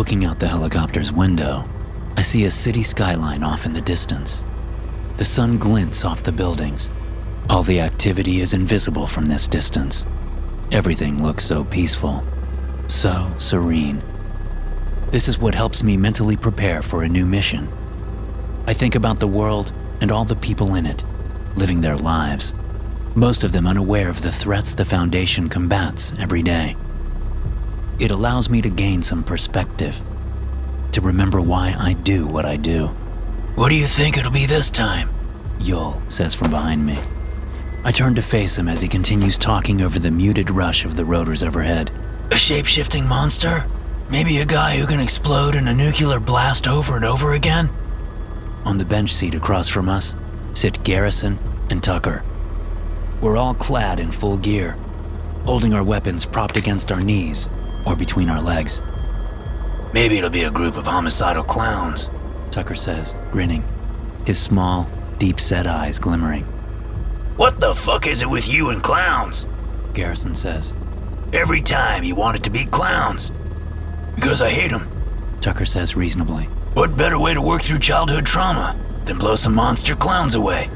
Looking out the helicopter's window, I see a city skyline off in the distance. The sun glints off the buildings. All the activity is invisible from this distance. Everything looks so peaceful, so serene. This is what helps me mentally prepare for a new mission. I think about the world and all the people in it, living their lives, most of them unaware of the threats the Foundation combats every day. It allows me to gain some perspective, to remember why I do what I do. "What do you think it'll be this time?" Yul says from behind me. I turn to face him as he continues talking over the muted rush of the rotors overhead. "A shape-shifting monster? Maybe a guy who can explode in a nuclear blast over and over again?" On the bench seat across from us sit Garrison and Tucker. We're all clad in full gear, holding our weapons propped against our knees or between our legs. "Maybe it'll be a group of homicidal clowns," Tucker says, grinning, his small, deep-set eyes glimmering. "What the fuck is it with you and clowns?" Garrison says. "Every time you want it to be clowns." "Because I hate them," Tucker says reasonably. "What better way to work through childhood trauma than blow some monster clowns away?"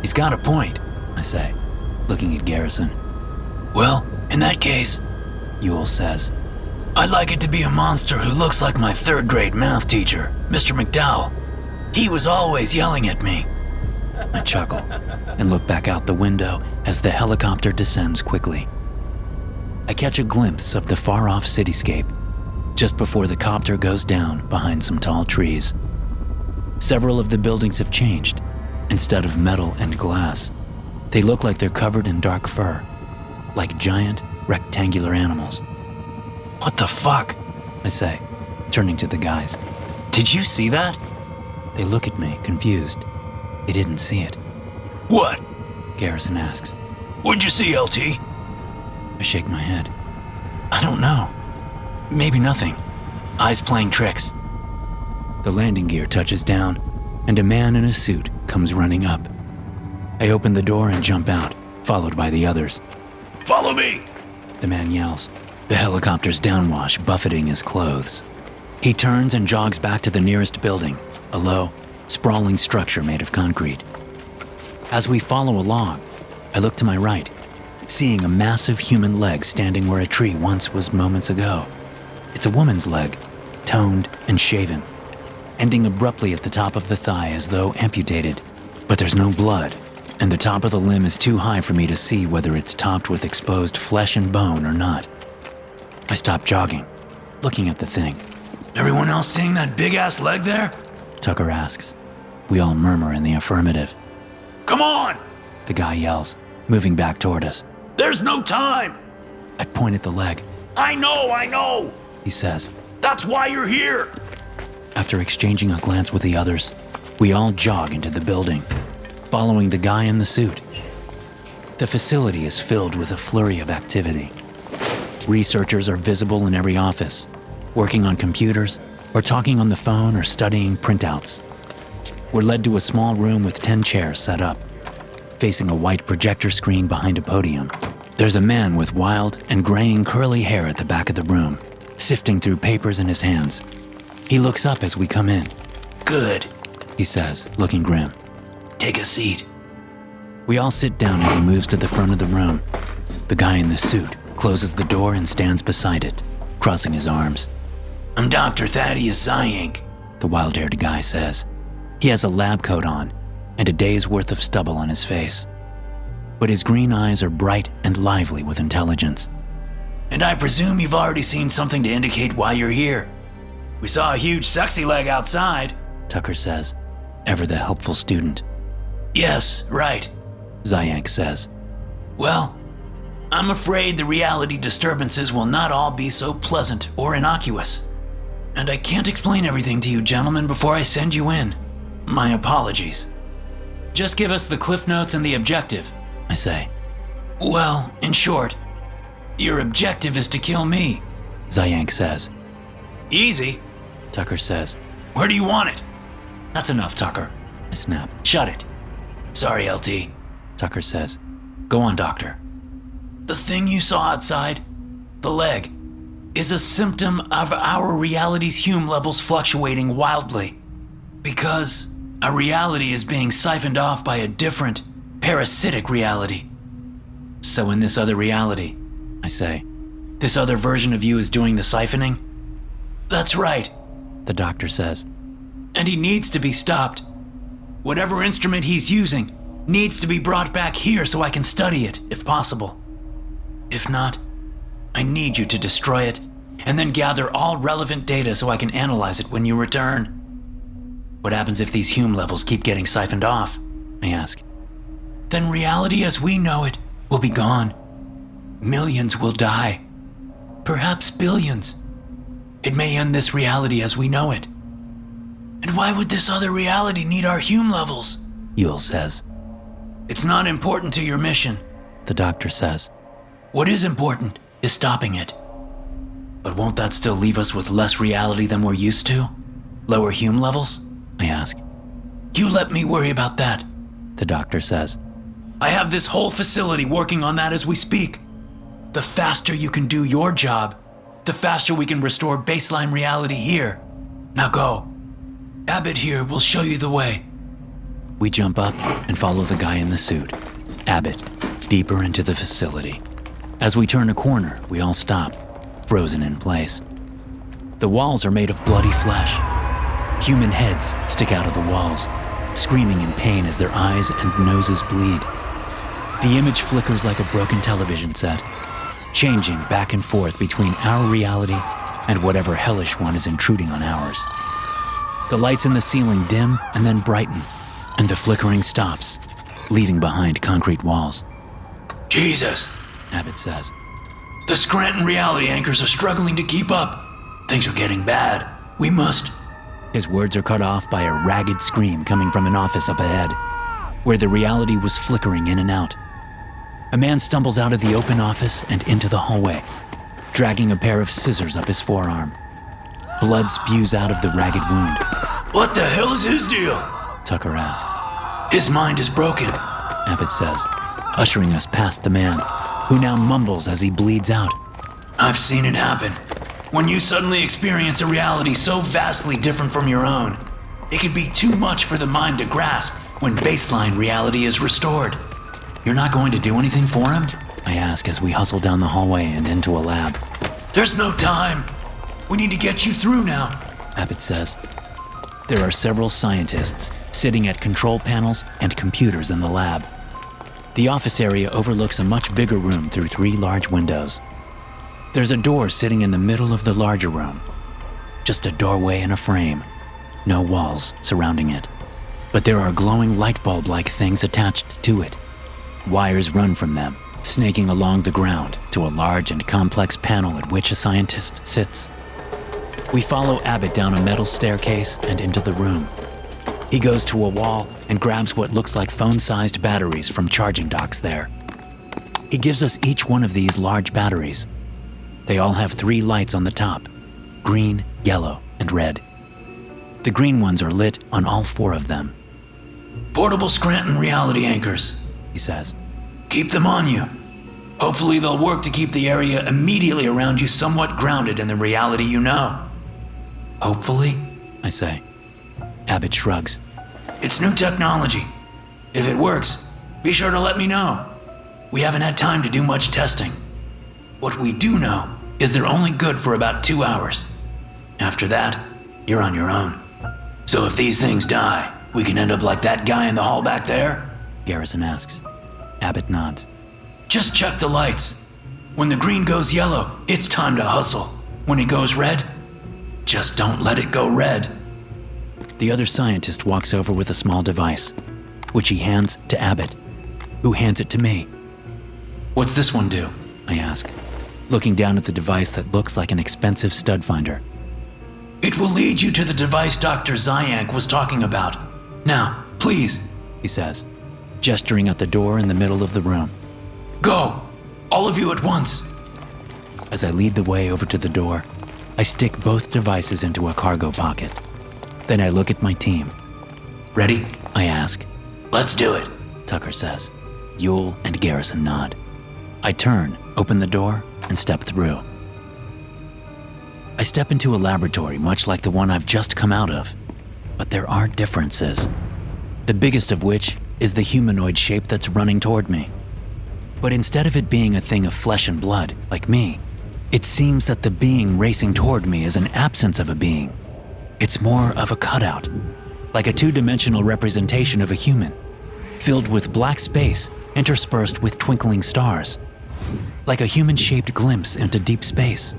"He's got a point," I say, looking at Garrison. "Well, in that case," Yul says, "I'd like it to be a monster who looks like my third-grade math teacher, Mr. McDowell. He was always yelling at me." I chuckle and look back out the window as the helicopter descends quickly. I catch a glimpse of the far-off cityscape just before the copter goes down behind some tall trees. Several of the buildings have changed. Instead of metal and glass, they look like they're covered in dark fur, like giant, rectangular animals. "What the fuck?" I say, turning to the guys. "Did you see that?" They look at me, confused. They didn't see it. "What?" Garrison asks. "What'd you see, LT?" I shake my head. "I don't know. Maybe nothing. Eyes playing tricks." The landing gear touches down, and a man in a suit comes running up. I open the door and jump out, followed by the others. "Follow me!" the man yells, the helicopter's downwash buffeting his clothes. He turns and jogs back to the nearest building, a low, sprawling structure made of concrete. As we follow along, I look to my right, seeing a massive human leg standing where a tree once was moments ago. It's a woman's leg, toned and shaven, ending abruptly at the top of the thigh as though amputated. But there's no blood, and the top of the limb is too high for me to see whether it's topped with exposed flesh and bone or not. I stop jogging, looking at the thing. "Everyone else seeing that big-ass leg there?" Tucker asks. We all murmur in the affirmative. "Come on!" the guy yells, moving back toward us. "There's no time!" I point at the leg. I know, he says. "That's why you're here!" After exchanging a glance with the others, we all jog into the building, following the guy in the suit. The facility is filled with a flurry of activity. Researchers are visible in every office, working on computers, or talking on the phone or studying printouts. We're led to a small room with 10 chairs set up, facing a white projector screen behind a podium. There's a man with wild and graying curly hair at the back of the room, sifting through papers in his hands. He looks up as we come in. "Good," he says, looking grim. "Take a seat." We all sit down as he moves to the front of the room. The guy in the suit closes the door and stands beside it, crossing his arms. "I'm Dr. Thaddeus Zyank," the wild-haired guy says. He has a lab coat on and a day's worth of stubble on his face. But his green eyes are bright and lively with intelligence. "And I presume you've already seen something to indicate why you're here. We saw a huge sexy leg outside," Tucker says, ever the helpful student. "Yes, right," Zyank says. "Well, I'm afraid the reality disturbances will not all be so pleasant or innocuous. And I can't explain everything to you gentlemen before I send you in. My apologies. Just give us the cliff notes and the objective," I say. "Well, in short, your objective is to kill me," Zyank says. "Easy," Tucker says. "Where do you want it?" "That's enough, Tucker," I snap. "Shut it." "Sorry, LT," Tucker says. "Go on, Doctor." "The thing you saw outside, the leg, is a symptom of our reality's Hume levels fluctuating wildly. Because our reality is being siphoned off by a different, parasitic reality. So in this other reality, I say, this other version of you is doing the siphoning? That's right, the doctor says. And he needs to be stopped. Whatever instrument he's using needs to be brought back here so I can study it, if possible. If not, I need you to destroy it and then gather all relevant data so I can analyze it when you return. What happens if these Hume levels keep getting siphoned off? I ask. Then reality as we know it will be gone. Millions will die. Perhaps billions. It may end this reality as we know it. And why would this other reality need our Hume levels? Yule says. It's not important to your mission, the doctor says. What is important is stopping it. But won't that still leave us with less reality than we're used to? Lower Hume levels? I ask. You let me worry about that, the doctor says. I have this whole facility working on that as we speak. The faster you can do your job, the faster we can restore baseline reality here. Now go. Abbott here will show you the way. We jump up and follow the guy in the suit, Abbott, deeper into the facility. As we turn a corner, we all stop, frozen in place. The walls are made of bloody flesh. Human heads stick out of the walls, screaming in pain as their eyes and noses bleed. The image flickers like a broken television set, changing back and forth between our reality and whatever hellish one is intruding on ours. The lights in the ceiling dim and then brighten, and the flickering stops, leaving behind concrete walls. Jesus, Abbott says. The Scranton reality anchors are struggling to keep up. Things are getting bad. We must... His words are cut off by a ragged scream coming from an office up ahead, where the reality was flickering in and out. A man stumbles out of the open office and into the hallway, dragging a pair of scissors up his forearm. Blood spews out of the ragged wound. What the hell is his deal? Tucker asks. His mind is broken, Abbott says, ushering us past the man, who now mumbles as he bleeds out. I've seen it happen. When you suddenly experience a reality so vastly different from your own, it can be too much for the mind to grasp when baseline reality is restored. You're not going to do anything for him? I ask as we hustle down the hallway and into a lab. There's no time. We need to get you through now, Abbott says. There are several scientists sitting at control panels and computers in the lab. The office area overlooks a much bigger room through 3 large windows. There's a door sitting in the middle of the larger room. Just a doorway and a frame. No walls surrounding it. But there are glowing light bulb-like things attached to it. Wires run from them, snaking along the ground to a large and complex panel at which a scientist sits. We follow Abbott down a metal staircase and into the room. He goes to a wall and grabs what looks like phone-sized batteries from charging docks there. He gives us each one of these large batteries. They all have 3 lights on the top, green, yellow, and red. The green ones are lit on all 4 of them. Portable Scranton reality anchors, he says. Keep them on you. Hopefully they'll work to keep the area immediately around you somewhat grounded in the reality you know. Hopefully, I say. Abbott shrugs. It's new technology. If it works, be sure to let me know. We haven't had time to do much testing. What we do know is they're only good for about 2 hours. After that, you're on your own. So if these things die, we can end up like that guy in the hall back there? Garrison asks. Abbott nods. Just check the lights. When the green goes yellow, it's time to hustle. When it goes red, just don't let it go red. The other scientist walks over with a small device, which he hands to Abbott, who hands it to me. What's this one do? I ask, looking down at the device that looks like an expensive stud finder. It will lead you to the device Dr. Zyank was talking about. Now, please, he says, gesturing at the door in the middle of the room. Go, all of you at once. As I lead the way over to the door, I stick both devices into a cargo pocket. Then I look at my team. Ready? I ask. Let's do it, Tucker says. Yule and Garrison nod. I turn, open the door, and step through. I step into a laboratory much like the one I've just come out of, but there are differences. The biggest of which is the humanoid shape that's running toward me. But instead of it being a thing of flesh and blood, like me, it seems that the being racing toward me is an absence of a being. It's more of a cutout, like a two-dimensional representation of a human, filled with black space interspersed with twinkling stars, like a human-shaped glimpse into deep space.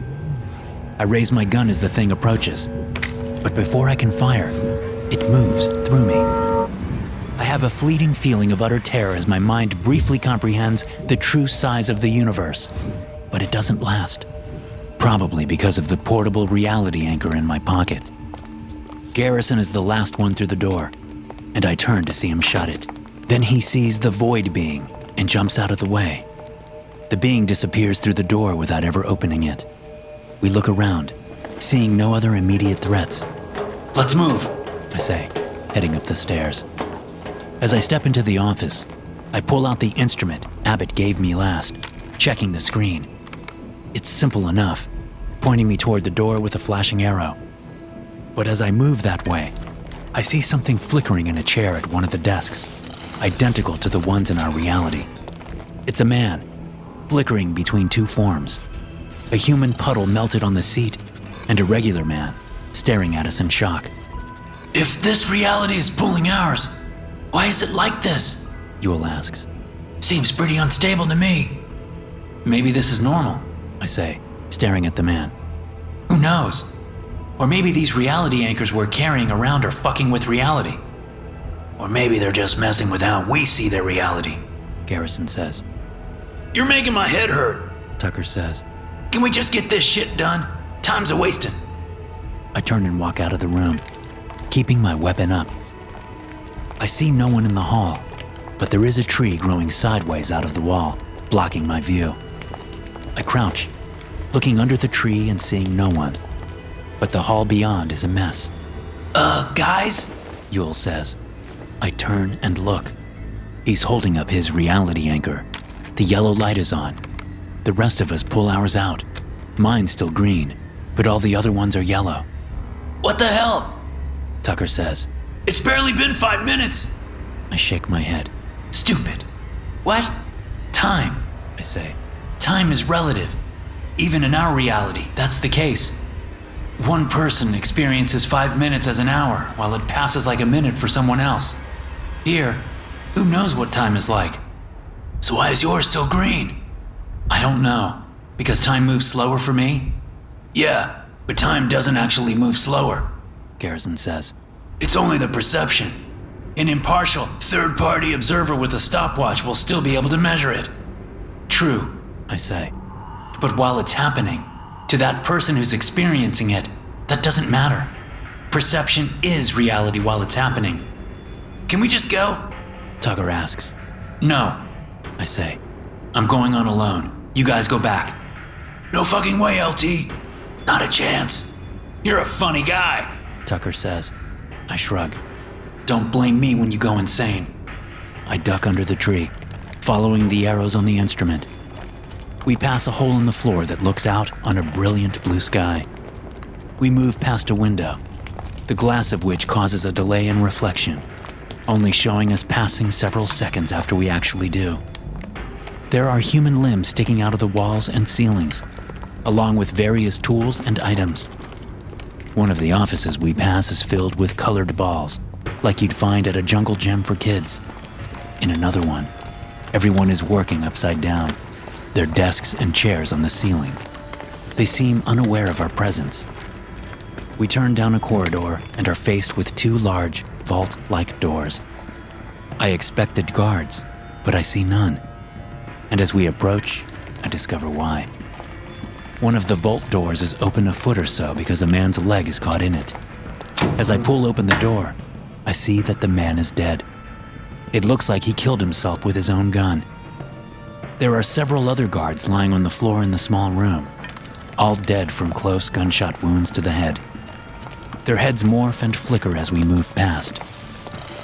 I raise my gun as the thing approaches, but before I can fire, it moves through me. I have a fleeting feeling of utter terror as my mind briefly comprehends the true size of the universe, but it doesn't last. Probably because of the portable reality anchor in my pocket. Garrison is the last one through the door, and I turn to see him shut it. Then he sees the void being and jumps out of the way. The being disappears through the door without ever opening it. We look around, seeing no other immediate threats. "Let's move," I say, heading up the stairs. As I step into the office, I pull out the instrument Abbott gave me last, checking the screen. It's simple enough, pointing me toward the door with a flashing arrow. But as I move that way, I see something flickering in a chair at one of the desks, identical to the ones in our reality. It's a man, flickering between two forms. A human puddle melted on the seat, and a regular man, staring at us in shock. "If this reality is pulling ours, why is it like this?" Yul asks. "Seems pretty unstable to me." "Maybe this is normal," I say, staring at the man. "Who knows? Or maybe these reality anchors we're carrying around are fucking with reality. Or maybe they're just messing with how we see their reality," Garrison says. "You're making my head hurt," Tucker says. "Can we just get this shit done? Time's a-wasting." I turn and walk out of the room, keeping my weapon up. I see no one in the hall, but there is a tree growing sideways out of the wall, blocking my view. I crouch, looking under the tree and seeing no one, but the hall beyond is a mess. Guys?" Yul says. I turn and look. He's holding up his reality anchor. The yellow light is on. The rest of us pull ours out. Mine's still green, but all the other ones are yellow. "What the hell?" Tucker says. "It's barely been 5 minutes." I shake my head. "Stupid. What? Time," I say. "Time is relative. Even in our reality, that's the case. One person experiences 5 minutes as an hour, while it passes like a minute for someone else. Here, who knows what time is like? So why is yours still green?" "I don't know. Because time moves slower for me?" "Yeah, but time doesn't actually move slower," Garrison says. "It's only the perception. An impartial, third-party observer with a stopwatch will still be able to measure it." "True," I say. "But while it's happening, to that person who's experiencing it, that doesn't matter. Perception is reality while it's happening." "Can we just go?" Tucker asks. "No," I say. "I'm going on alone. You guys go back." "No fucking way, LT. Not a chance. You're a funny guy," Tucker says. I shrug. "Don't blame me when you go insane." I duck under the tree, following the arrows on the instrument. We pass a hole in the floor that looks out on a brilliant blue sky. We move past a window, the glass of which causes a delay in reflection, only showing us passing several seconds after we actually do. There are human limbs sticking out of the walls and ceilings, along with various tools and items. One of the offices we pass is filled with colored balls, like you'd find at a jungle gym for kids. In another one, everyone is working upside down, their desks and chairs on the ceiling. They seem unaware of our presence. We turn down a corridor and are faced with 2 large, vault-like doors. I expected guards, but I see none. And as we approach, I discover why. One of the vault doors is open a foot or so because a man's leg is caught in it. As I pull open the door, I see that the man is dead. It looks like he killed himself with his own gun. There are several other guards lying on the floor in the small room, all dead from close gunshot wounds to the head. Their heads morph and flicker as we move past.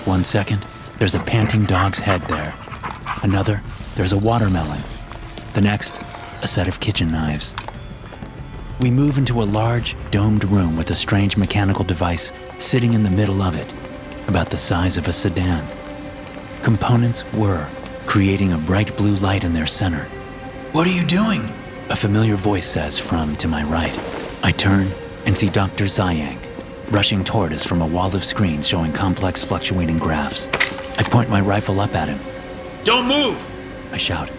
1 second, there's a panting dog's head there. Another, there's a watermelon. The next, a set of kitchen knives. We move into a large, domed room with a strange mechanical device sitting in the middle of it, about the size of a sedan. Components whir, creating a bright blue light in their center. "What are you doing?" A familiar voice says from to my right. I turn and see Dr. Zyank rushing toward us from a wall of screens showing complex fluctuating graphs. I point my rifle up at him. "Don't move!" I shout.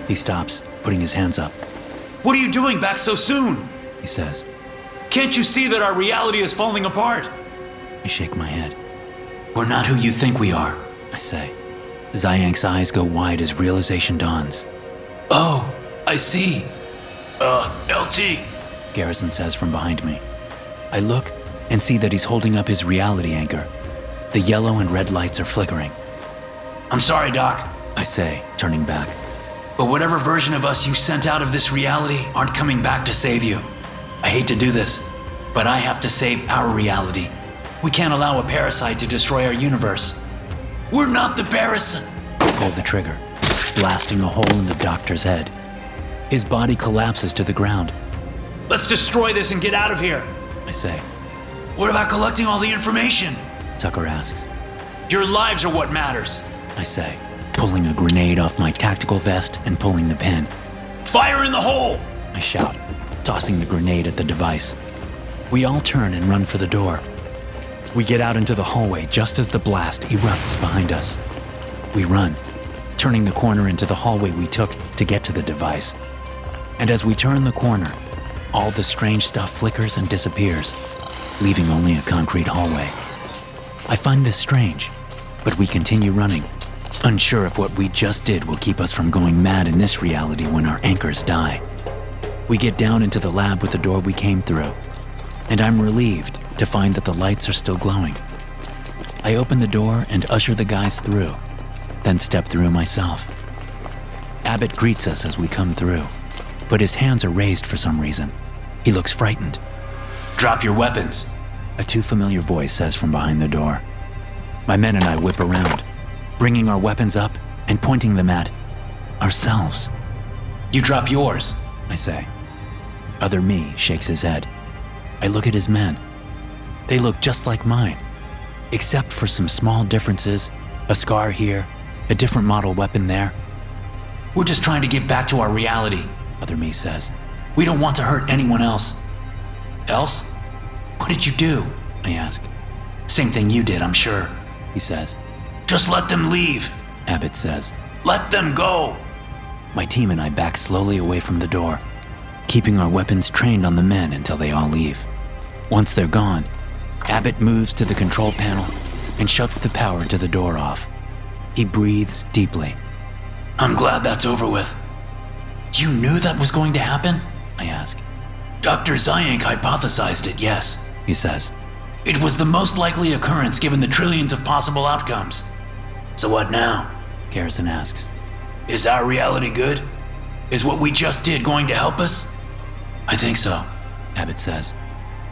He stops, putting his hands up. "What are you doing back so soon?" He says. "Can't you see that our reality is falling apart?" I shake my head. "We're not who you think we are," I say. Zyank's eyes go wide as realization dawns. "Oh, I see. LT," Garrison says from behind me. I look and see that he's holding up his reality anchor. The yellow and red lights are flickering. "I'm sorry, Doc," I say, turning back. "but whatever version of us you sent out of this reality aren't coming back to save you. I hate to do this, but I have to save our reality. We can't allow a parasite to destroy our universe. We're not the parasite." I pull the trigger, blasting a hole in the doctor's head. His body collapses to the ground. "Let's destroy this and get out of here." I say. "What about collecting all the information?" Tucker asks. "Your lives are what matters." I say, pulling a grenade off my tactical vest and pulling the pin. "Fire in the hole!" I shout, tossing the grenade at the device. We all turn and run for the door. We get out into the hallway just as the blast erupts behind us. We run, turning the corner into the hallway we took to get to the device. And as we turn the corner, all the strange stuff flickers and disappears, leaving only a concrete hallway. I find this strange, but we continue running, unsure if what we just did will keep us from going mad in this reality when our anchors die. We get down into the lab with the door we came through, and I'm relieved to find that the lights are still glowing. I open the door and usher the guys through, then step through myself. Abbott greets us as we come through, but his hands are raised for some reason. He looks frightened. "Drop your weapons," A too familiar voice says from behind the door. My men and I whip around, bringing our weapons up and pointing them at ourselves. "You drop yours," I say. Other me shakes his head. I look at his men. They look just like mine, except for some small differences, a scar here, a different model weapon there. "We're just trying to get back to our reality," Other me says. "We don't want to hurt anyone else." "Else? What did you do?" I ask. "Same thing you did, I'm sure." He says. "Just let them leave. Abbott says. Let them go." My team and I back slowly away from the door, keeping our weapons trained on the men until they all leave. Once they're gone, Abbott moves to the control panel and shuts the power to the door off. He breathes deeply. "I'm glad that's over with." "You knew that was going to happen?" I ask. "Dr. Zyank hypothesized it, yes. He says. It was the most likely occurrence given the trillions of possible outcomes. So what now? Garrison asks. Is our reality good? Is what we just did going to help us? I think so. Abbott says.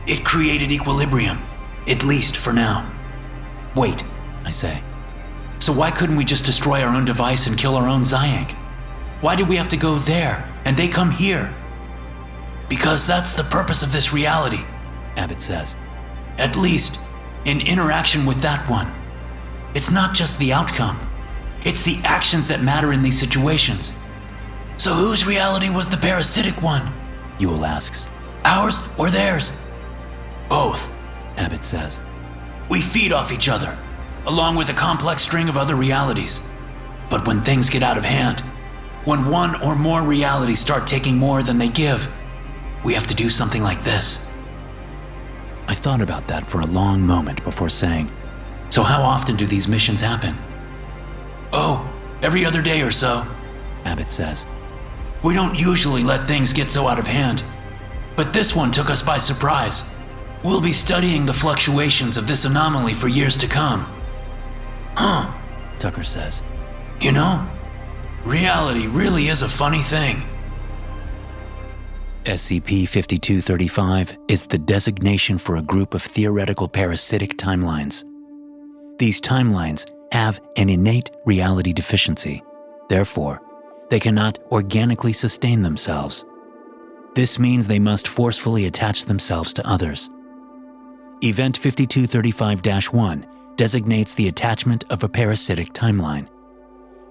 It created equilibrium, at least for now. Wait, I say. So why couldn't we just destroy our own device and kill our own Zyank? Why did we have to go there and they come here? Because that's the purpose of this reality, Abbott says. At least in interaction with that one. It's not just the outcome. It's the actions that matter in these situations. So whose reality was the parasitic one? Ewell asks. Ours or theirs? Both, Abbott says. We feed off each other, along with a complex string of other realities. But when things get out of hand, when one or more realities start taking more than they give, we have to do something like this. I thought about that for a long moment before saying, So how often do these missions happen? Oh, every other day or so, Abbott says. We don't usually let things get so out of hand, but this one took us by surprise. We'll be studying the fluctuations of this anomaly for years to come. Huh, Tucker says. You know, reality really is a funny thing. SCP-5235 is the designation for a group of theoretical parasitic timelines. These timelines have an innate reality deficiency. Therefore, they cannot organically sustain themselves. This means they must forcefully attach themselves to others. Event 5235-1 designates the attachment of a parasitic timeline.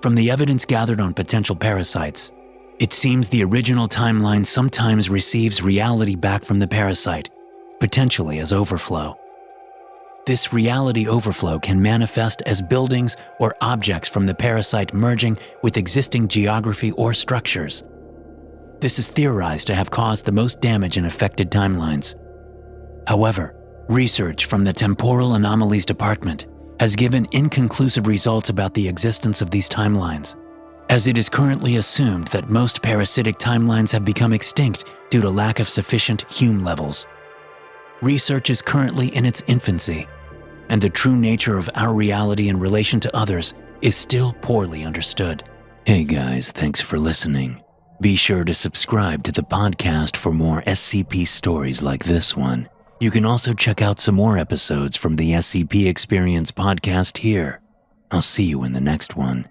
From the evidence gathered on potential parasites, it seems the original timeline sometimes receives reality back from the parasite, potentially as overflow. This reality overflow can manifest as buildings or objects from the parasite merging with existing geography or structures. This is theorized to have caused the most damage in affected timelines. However, research from the Temporal Anomalies Department has given inconclusive results about the existence of these timelines, as it is currently assumed that most parasitic timelines have become extinct due to lack of sufficient Hume levels. Research is currently in its infancy, and the true nature of our reality in relation to others is still poorly understood. Hey guys, thanks for listening. Be sure to subscribe to the podcast for more SCP stories like this one. You can also check out some more episodes from the SCP Experience podcast here. I'll see you in the next one.